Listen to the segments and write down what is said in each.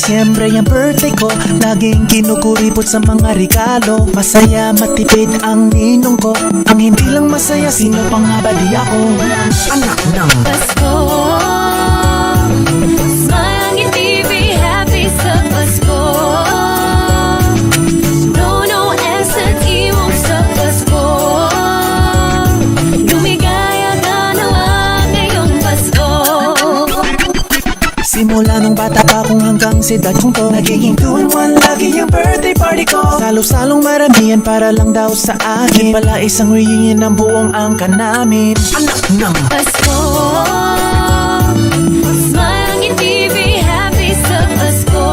Disyembre ang birthday ko, laging kinukuripot sa mga regalo. Masaya matipid ang ninong ko, ang hindi lang masaya, sino pa nga ba di ako? Anak ng Pasko, smile ang ngiti, be happy sa Pasko. No exit, iwag sa Pasko. Lumigaya ka nawa ngayong Pasko. Simula nung bata pa akong hanggang sidad kong to, nagiging 2-in-1 lagi yung birthday party ko. Salo-salong maramihan para lang daw sa akin, pala isang reunion ng buong angka namin. Anak ng Pasko, smile ang ngiti, be happy sa Pasko.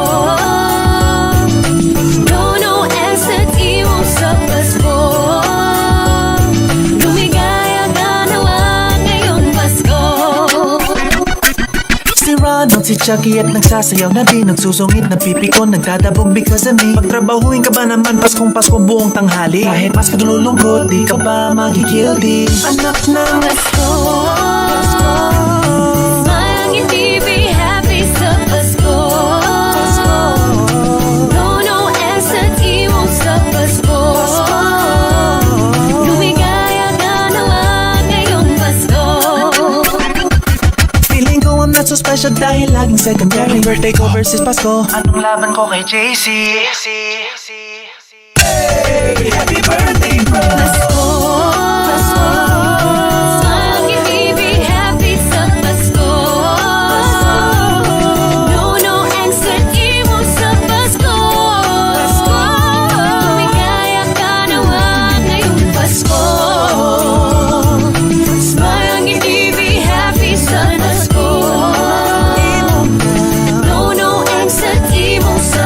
No exit, iwag sa Pasko. Lumigaya ka nawa ngayong Pasko. Si Ronald, si Chucky at nagsasayaw na din, nagsusungit, nagpipikon, nagdadabog because of me. Pagtrabahuin ka ba naman Paskong Pasko buong tanghali? Kahit mas kadululungkot, di ka ba magigilty? Anak ng Pasko, smile ang ngiti, be happy sa Pasko. No exit, iwag sa Pasko. Lumigaya ka nawa ngayong Pasko. feeling ko I'm not so special dahil laging secondary. Birthday ko versus Pasko, anong laban ko kay JC? Hey, happy birthday bro! Pasko, smile ang ngiti, be happy sa Pasko. No exit, iwag sa Pasko. Lumigaya ka nawa ngayong Pasko. Smile ang ngiti, be happy sa Pasko. No exit, iwag sa